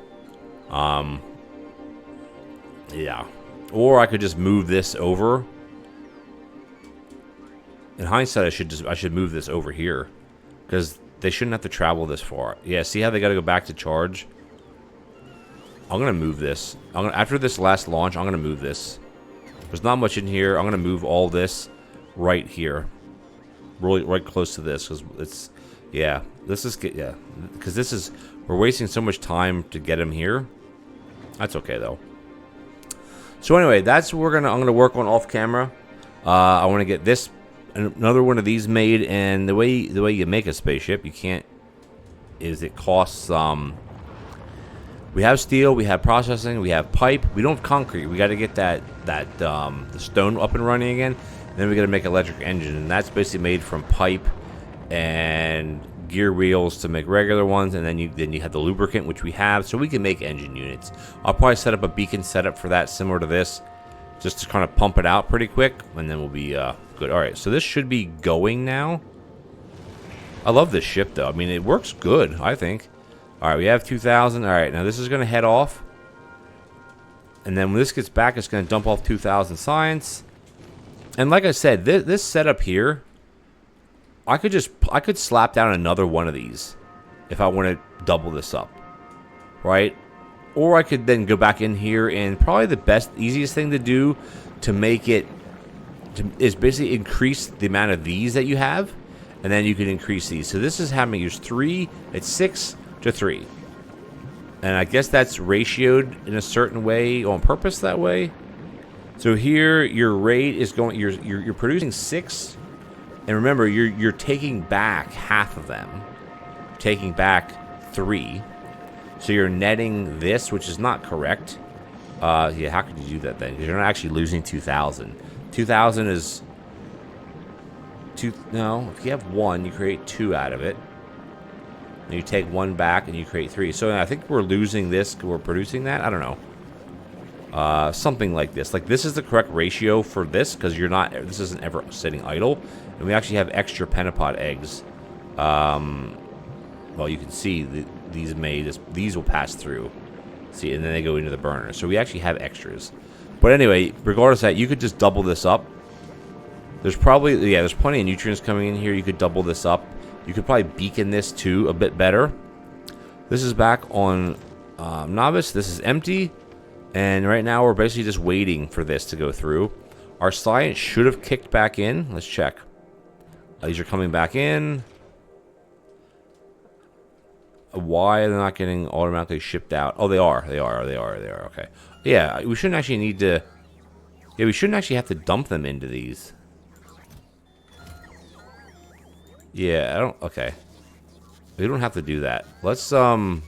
Yeah. Or I could just move this over. In hindsight, I should move this over here, because they shouldn't have to travel this far. Yeah, see how they got to go back to charge? I'm gonna move this. After this last launch, I'm gonna move this. There's not much in here. I'm gonna move all this right here, really right close to this, because it's because this is we're wasting so much time to get him here. That's okay though. So anyway, that's what I'm gonna work on off camera. I want to get this. Another one of these made, and the way you make a spaceship, it costs we have steel, we have processing, we have pipe, we don't have concrete. We got to get the stone up and running again. And then we got to make an electric engine, and that's basically made from pipe and gear wheels to make regular ones, and then you have the lubricant, which we have, so we can make engine units. I'll probably set up a beacon setup for that, similar to this, just to kind of pump it out pretty quick, and then we'll be good. All right, so this should be going now. I love this ship, though. I mean, it works good, I think. All right, we have 2,000. All right, now this is going to head off. And then when this gets back, it's going to dump off 2,000 science. And like I said, this setup here, I could slap down another one of these if I want to double this up, right? Or I could then go back in here, and probably the easiest thing to do to make it is basically increase the amount of these that you have, and then you can increase these. So this is how many? There's 3. It's 6 to 3, and I guess that's ratioed in a certain way on purpose that way. So here your rate is going. You're producing 6, and remember you're taking back half of them, taking back 3. So you're netting this, which is not correct. Yeah, how could you do that then? Because you're not actually losing 2,000. 2,000 is 2. No, if you have 1, you create 2 out of it. And you take 1 back, and you create 3. So I think we're losing this. We're producing that. I don't know. Something like this. Like this is the correct ratio for this, because you're not. This isn't ever sitting idle, and we actually have extra pentapod eggs. Well, you can see these will pass through. See, and then they go into the burner. So we actually have extras. But anyway, regardless of that, you could just double this up. There's probably, there's plenty of nutrients coming in here. You could double this up. You could probably beacon this too a bit better. This is back on Novice. This is empty. And right now we're basically just waiting for this to go through. Our science should have kicked back in. Let's check. These are coming back in. Why are they not getting automatically shipped out? Oh, they are. Okay. Yeah, we shouldn't actually need to... Yeah, we shouldn't actually have to dump them into these. Yeah, I don't... Okay. We don't have to do that. Let's, Yeah,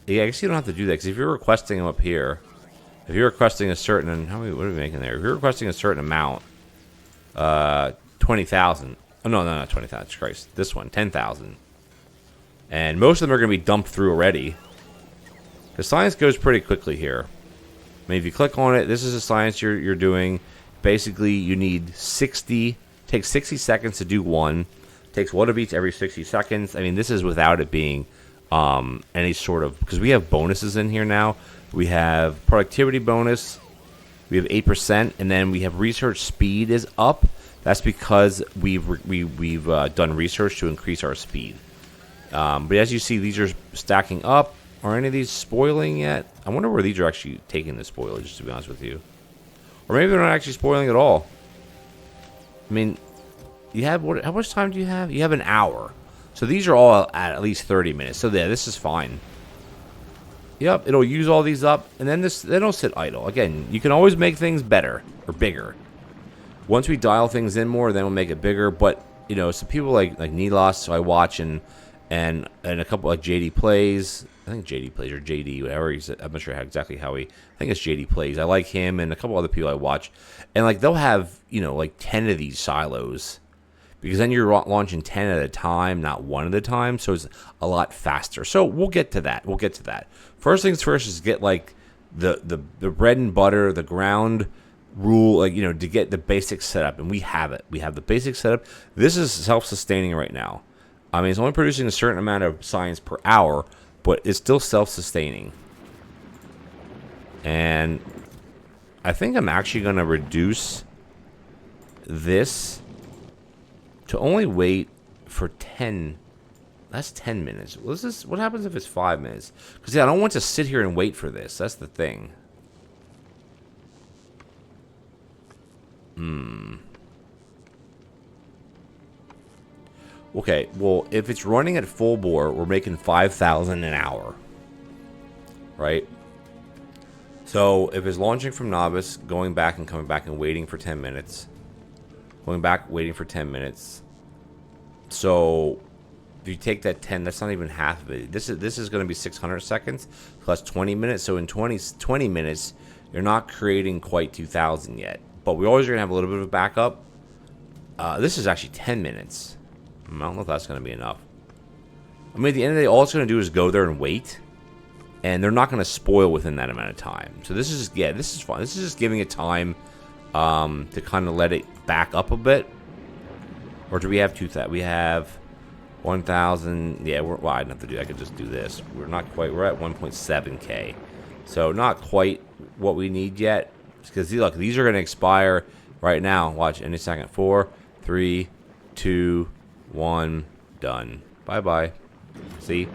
I guess you don't have to do that, because if you're requesting them up here... If you're requesting a certain... What are we making there? If you're requesting a certain amount... 20,000... Oh, no, not 20,000. Christ. This one, 10,000. And most of them are going to be dumped through already. The science goes pretty quickly here. I mean, if you click on it, this is the science you're doing. Basically, you need 60... Takes 60 seconds to do one. Takes one of each every 60 seconds. I mean, this is without it being any sort of... Because we have bonuses in here now. We have productivity bonus. We have 8%. And then we have research speed is up. That's because we've done research to increase our speed. But as you see, these are stacking up. Are any of these spoiling yet? I wonder where these are actually taking the spoilage, to be honest with you. Or maybe they're not actually spoiling at all. I mean, you have how much time do you have? You have an hour. So these are all at least 30 minutes. So yeah, this is fine. Yep, it'll use all these up, and then they don't sit idle. Again, you can always make things better or bigger. Once we dial things in more, then we'll make it bigger. But you know, some people like Nilos, who I watch, and a couple like JD Plays. I think JD Plays or JD, whatever he's. I'm not sure exactly how he. I think it's JD Plays. I like him and a couple other people I watch, and like they'll have, you know, like 10 of these silos, because then you're launching 10 at a time, not one at a time, so it's a lot faster. So we'll get to that. We'll get to that. First things first is get like the bread and butter, the ground rule, like, you know, to get the basic setup, and we have it. We have the basic setup. This is self-sustaining right now. I mean, it's only producing a certain amount of science per hour, but it's still self-sustaining. And I think I'm actually going to reduce this to only wait for 10. That's 10 minutes. What happens if it's 5 minutes? Because, yeah, I don't want to sit here and wait for this. That's the thing. Okay, well, if it's running at full bore, we're making 5,000 an hour. Right? So, if it's launching from novice, going back and coming back and waiting for 10 minutes. Going back, waiting for 10 minutes. So, if you take that 10, that's not even half of it. This is going to be 600 seconds plus 20 minutes. So, in 20 minutes, you're not creating quite 2,000 yet. But we always are going to have a little bit of a backup. This is actually 10 minutes. I don't know if that's going to be enough. I mean, at the end of the day, all it's going to do is go there and wait. And they're not going to spoil within that amount of time. So this is just, yeah, this is fine. This is just giving it time to kind of let it back up a bit. Or do we have 2,000? We have 1,000. Yeah, well, I don't have to do that. I could just do this. We're not quite. We're at 1.7K. So not quite what we need yet. Because, look, these are going to expire right now. Watch, any second. 4, 3, 2, 1, done. Bye-bye. See?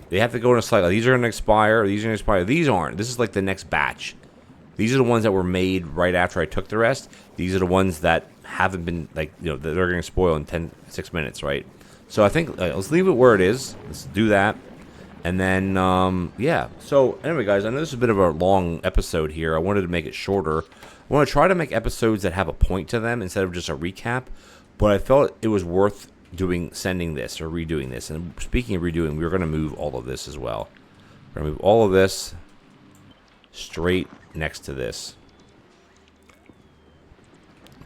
They have to go in a cycle. These are going to expire. These are going to expire. These aren't. This is like the next batch. These are the ones that were made right after I took the rest. These are the ones that haven't been, like, you know, they're going to spoil in 6 minutes, right? So I think, let's leave it where it is. Let's do that. And then, yeah. So, anyway, guys, I know this is a bit of a long episode here. I wanted to make it shorter. I want to try to make episodes that have a point to them instead of just a recap. But I felt it was worth sending this or redoing this. And speaking of redoing, we're going to move all of this as well. We're going to move all of this straight next to this.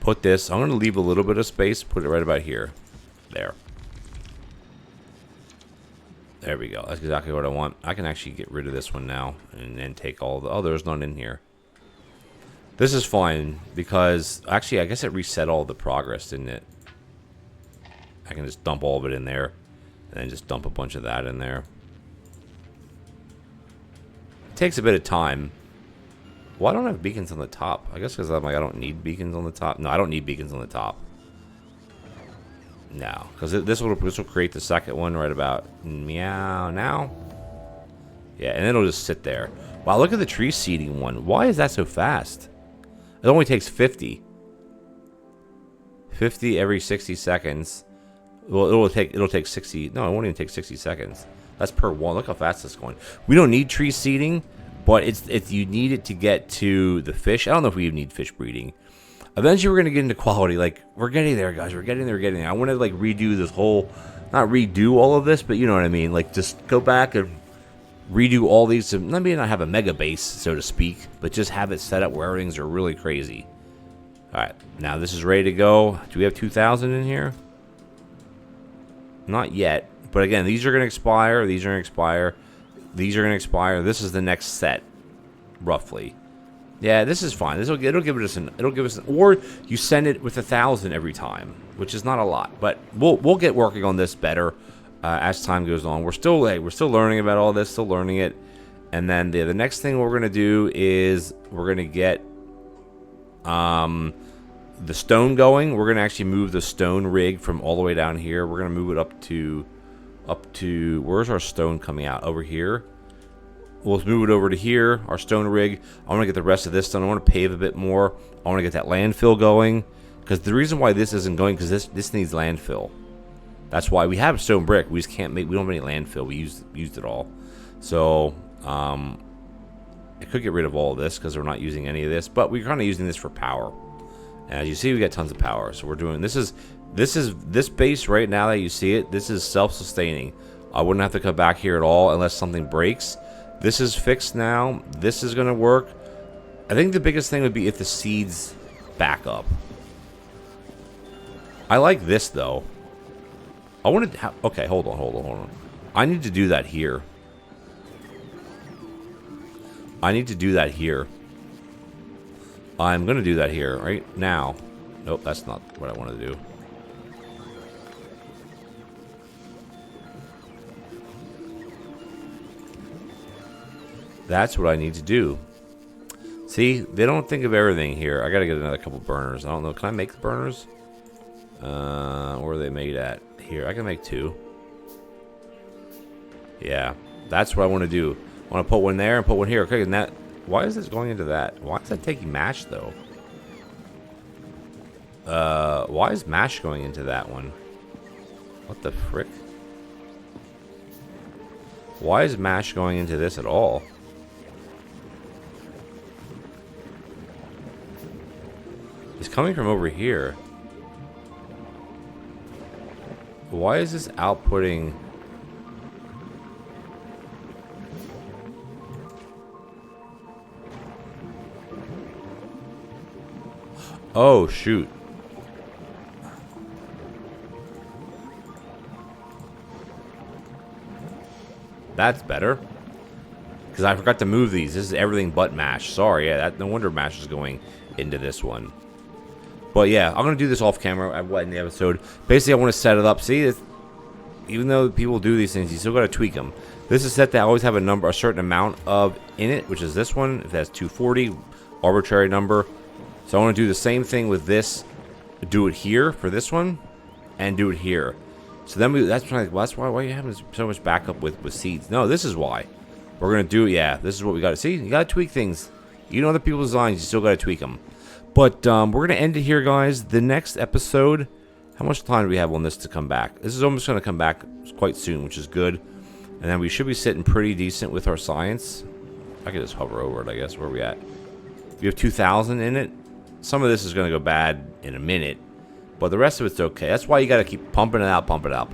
Put this, I'm going to leave a little bit of space, put it right about here. There. There we go. That's exactly what I want. I can actually get rid of this one now and then take all the... Oh, there's none in here. This is fine because... Actually, I guess it reset all the progress, didn't it? I can just dump all of it in there. And then just dump a bunch of that in there. It takes a bit of time. Well, I don't have beacons on the top. I guess because I'm like, I don't need beacons on the top. No, I don't need beacons on the top. No, because this will create the second one right about meow now. Yeah, and it'll just sit there. Wow, look at the tree seeding one. Why is that so fast? It only takes 50. 50 every 60 seconds. Well, it'll take 60. No, it won't even take 60 seconds. That's per one. Look how fast it's going. We don't need tree seeding, but it's you need it to get to the fish. I don't know if we even need fish breeding. Eventually, we're going to get into quality. Like, we're getting there, guys. We're getting there. I want to, like, redo this whole... Not redo all of this, but you know what I mean. Like, just go back and redo all these. Let me not have a mega base, so to speak, but just have it set up where everything's are really crazy. All right. Now, this is ready to go. Do we have 2,000 in here? Not yet. But, again, these are going to expire. These are going to expire. These are going to expire. This is the next set, roughly. Yeah, this is fine. It'll give us an, or you send it with 1,000 every time, which is not a lot, but we'll get working on this better as time goes on. We're still learning about all this, still learning it, and then the next thing we're gonna do is we're gonna get the stone going. We're gonna actually move the stone rig from all the way down here. We're gonna move it up to where's our stone coming out? Over here. We'll move it over to here, our stone rig. I want to get the rest of this done. I want to pave a bit more. I want to get that landfill going. Because the reason why this isn't going, because this needs landfill. That's why we have stone brick. We just can't make, we don't have any landfill. We used it all. So, I could get rid of all of this because we're not using any of this. But we're kind of using this for power. And as you see, we got tons of power. So we're doing, this is this base right now that you see it, this is self-sustaining. I wouldn't have to come back here at all unless something breaks. This is fixed now. This is going to work. I think the biggest thing would be if the seeds back up. I like this, though. I wanted to have... Okay, hold on. I need to do that here. I'm going to do that here, right now. Nope, that's not what I want to do. That's what I need to do. See, they don't think of everything here. I gotta get another couple burners. I don't know. Can I make the burners? Where are they made at? Here, I can make 2. Yeah, that's what I want to do. I want to put one there and put one here. Okay, and that... Why is this going into that? Why is that taking mash, though? Why is mash going into that one? What the frick? Why is mash going into this at all? It's coming from over here. Why is this outputting... Oh, shoot. That's better. Because I forgot to move these. This is everything but mash. Sorry, yeah, no wonder mash is going into this one. But yeah, I'm going to do this off camera in the episode. Basically, I want to set it up. See, even though people do these things, you still got to tweak them. This is set to always have a certain amount of in it, which is this one. If that's 240, arbitrary number. So I want to do the same thing with this. Do it here for this one, and do it here. So then that's why you having so much backup with seeds. No, this is why. We're going to do, yeah, this is what we got to see. You got to tweak things. You know other people's designs, you still got to tweak them. But we're going to end it here, guys. The next episode, how much time do we have on this to come back? This is almost going to come back quite soon, which is good. And then we should be sitting pretty decent with our science. I can just hover over it, I guess. Where are we at? We have 2,000 in it. Some of this is going to go bad in a minute. But the rest of it's okay. That's why you got to keep pumping it out, pump it out.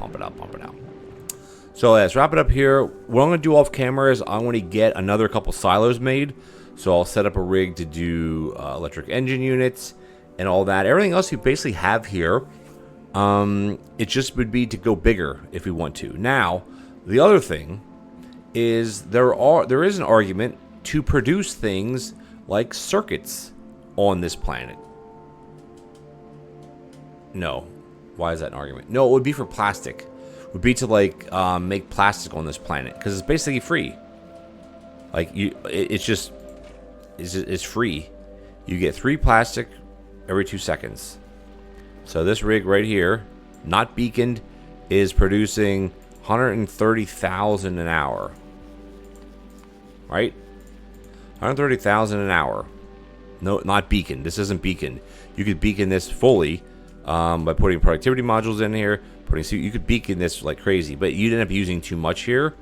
So let's wrap it up here. What I'm going to do off camera is I'm going to get another couple silos made. So I'll set up a rig to do electric engine units and all that. Everything else you basically have here, it just would be to go bigger if we want to. Now, the other thing is there is an argument to produce things like circuits on this planet. No. Why is that an argument? No, it would be for plastic. It would be to like make plastic on this planet because it's basically free. Like it's free. You get 3 plastic every 2 seconds. So this rig right here, not beaconed, is producing 130,000 an hour. Right? 130,000 an hour. No, not beaconed. This isn't beaconed. You could beacon this fully by putting productivity modules in here. You could beacon this like crazy, but you'd end up using too much here.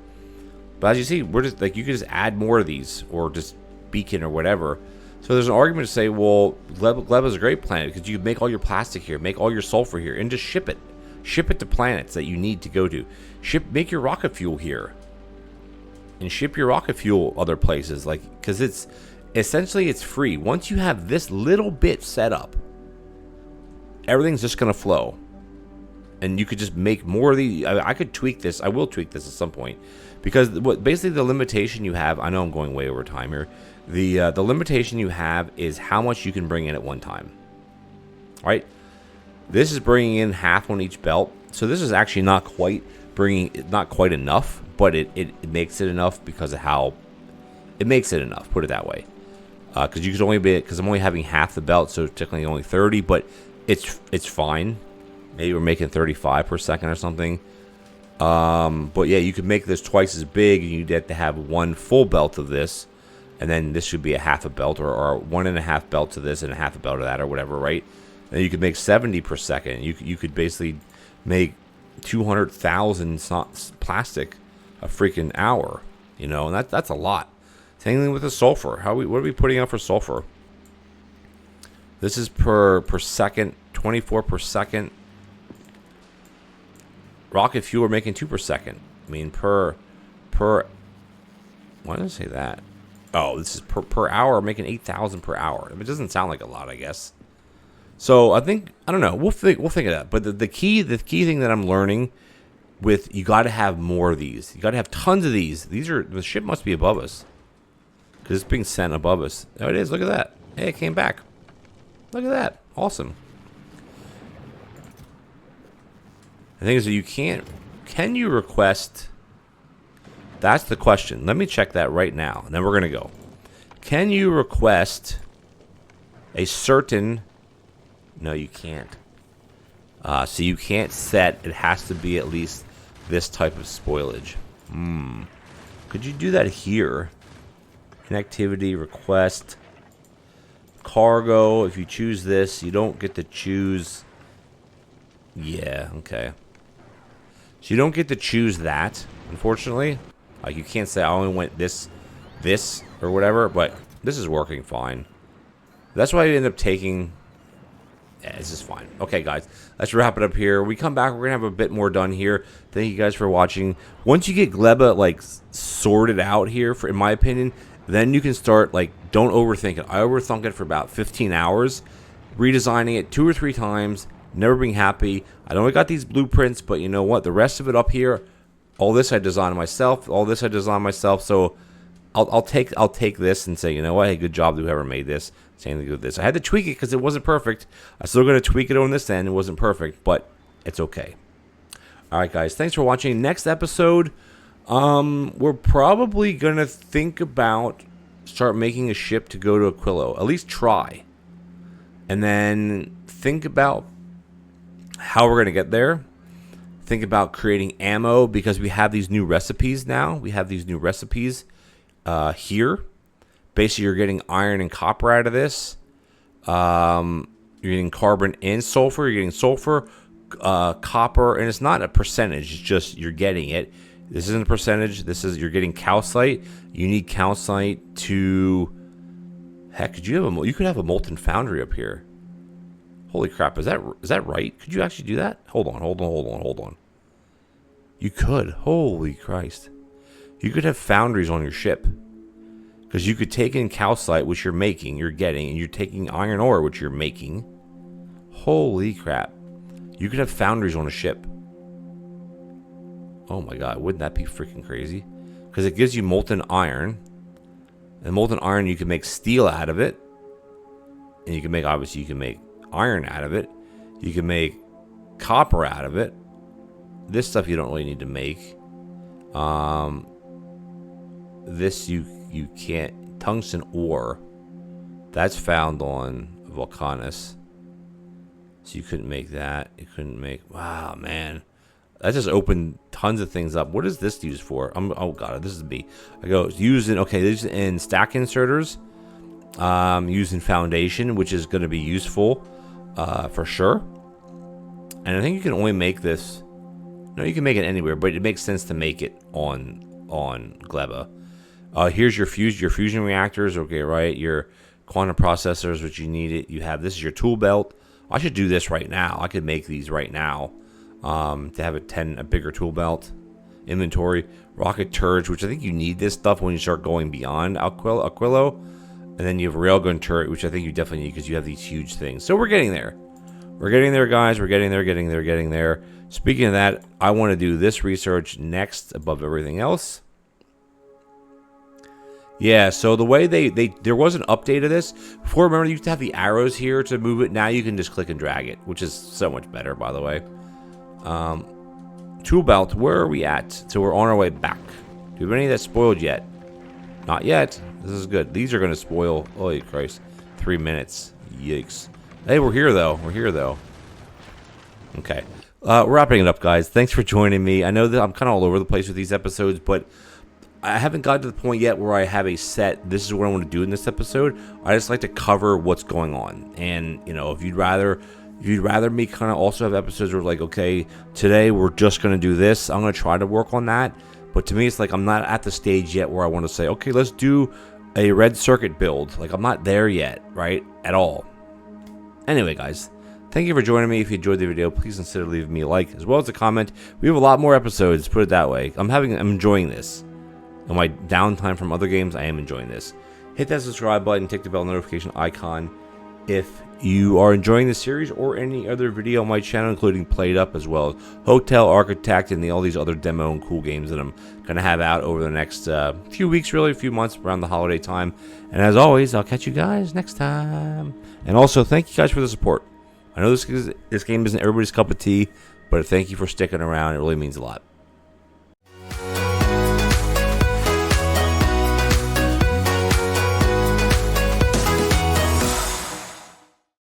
But as you see, we're just like you could just add more of these or just beacon or whatever. So there's an argument to say, well, Gleba is a great planet because you can make all your plastic here, make all your sulfur here, and just ship it. Ship it to planets that you need to go to. Make your rocket fuel here, and ship your rocket fuel other places. Like because it's essentially it's free. Once you have this little bit set up, everything's just gonna flow. And you could just make more of these. I could tweak this. I will tweak this at some point. Because basically the limitation you have, I know I'm going way over time here. The limitation you have is how much you can bring in at one time. Right? This is bringing in half on each belt. So this is actually not quite enough. But it makes it enough because of how... It makes it enough, put it that way. Because you could only be... Because I'm only having half the belt, so technically only 30. But it's fine. Maybe we're making 35 per second or something. But yeah, you could make this twice as big, and you'd have to have one full belt of this, and then this should be a half a belt, or 1.5 belts of this and a half a belt of that, or whatever, right? And you could make 70 per second. You could basically make 200,000 plastic a freaking hour, you know, and that's a lot. Same thing with the sulfur. What are we putting out for sulfur? This is per second, 24 per second. rocket fuel are making 2 per second. I mean, per. Why did I say that? Oh, this is per hour, making 8,000 per hour. I mean, it doesn't sound like a lot, I guess. So I don't know. We'll think of that. But the key thing that I'm learning with, you got to have more of these. You got to have tons of these. The ship must be above us because it's being sent above us. Oh, it is. Look at that. Hey, it came back. Look at that. Awesome. The thing is that you can't. Can you request? That's the question. Let me check that right now, and then we're gonna go. Can you request a certain? No, you can't. So you can't set. It has to be at least this type of spoilage. Could you do that here? Connectivity request. Cargo. If you choose this, you don't get to choose. Yeah. Okay. So you don't get to choose that, unfortunately. Like, you can't say I only want this, or whatever, but this is working fine. That's why I ended up taking. Yeah, this is fine. Okay, guys, let's wrap it up here. When we come back, we're gonna have a bit more done here. Thank you guys for watching. Once you get Gleba like sorted out here, in my opinion, then you can start, like, don't overthink it. I overthunk it for about 15 hours, redesigning it 2 or 3 times, never being happy. I only got these blueprints, but you know what? The rest of it up here. All this I designed myself. All this I designed myself. So I'll take this and say, you know what? Hey, good job to whoever made this. Same thing with this. I had to tweak it because it wasn't perfect. I'm still going to tweak it on this end. It wasn't perfect, but it's okay. All right, guys. Thanks for watching. Next episode, we're probably going to think about start making a ship to go to Aquilo. At least try. And then think about how we're going to get there. Think about creating ammo because we have these new recipes now. We have these new recipes here. Basically, you're getting iron and copper out of this. You're getting carbon and sulfur. You're getting sulfur, copper, and it's not a percentage. It's just you're getting it. This isn't a percentage. This is you're getting calcite. You need calcite to. Heck, you could have a molten foundry up here. Holy crap, is that right? Could you actually do that? Hold on. You could. Holy Christ. You could have foundries on your ship. Because you could take in calcite, which you're getting, and you're taking iron ore, which you're making. Holy crap. You could have foundries on a ship. Oh my god, wouldn't that be freaking crazy? Because it gives you molten iron. And molten iron, you can make steel out of it. And you can make iron out of it. You can make copper out of it. This stuff you don't really need to make. This you can't. Tungsten ore, that's found on Vulcanus. So you couldn't make that. You couldn't make. Wow, man, that just opened tons of things up. What is this used for? Oh god, this is B. I go using. Okay, this is in stack inserters. Using foundation, which is going to be useful. For sure. And I think you can only make this. No, you can make it anywhere, but it makes sense to make it on Gleba. Here's your fusion reactors. Okay, right. Your quantum processors, which you need it. You have this is your tool belt. I should do this right now. I could make these right now. To have a bigger tool belt. Inventory, rocket turrets, which I think you need this stuff when you start going beyond Aquilo. And then you have a railgun turret, which I think you definitely need because you have these huge things. So we're getting there. We're getting there, guys. We're getting there. Speaking of that, I want to do this research next above everything else. Yeah, so the way there was an update of this. Before, remember, you used to have the arrows here to move it. Now you can just click and drag it, which is so much better, by the way. Tool belt, where are we at? So we're on our way back. Do we have any of that spoiled yet? Not yet. This is good. These are going to spoil. Holy Christ. 3 minutes. Yikes. Hey, we're here, though. Okay. Wrapping it up, guys. Thanks for joining me. I know that I'm kind of all over the place with these episodes, but I haven't gotten to the point yet where I have a set, this is what I want to do in this episode. I just like to cover what's going on. And, you know, if you'd rather me kind of also have episodes where, like, okay, today we're just going to do this. I'm going to try to work on that. But to me, it's like I'm not at the stage yet where I want to say, okay, let's do a red circuit build. Like, I'm not there yet, right? At all. Anyway, guys, Thank you for joining me. If you enjoyed the video, please consider leaving me a like as well as a comment. We have a lot more episodes, put it that way. I'm enjoying this. In my downtime from other games, I am enjoying this. Hit that subscribe button, tick the bell notification icon if you are enjoying this series or any other video on my channel, including Played Up as well as Hotel Architect and all these other demo and cool games that I'm going to have out over the next few weeks, really, a few months around the holiday time. And as always, I'll catch you guys next time. And also, thank you guys for the support. I know this game isn't everybody's cup of tea, but thank you for sticking around. It really means a lot.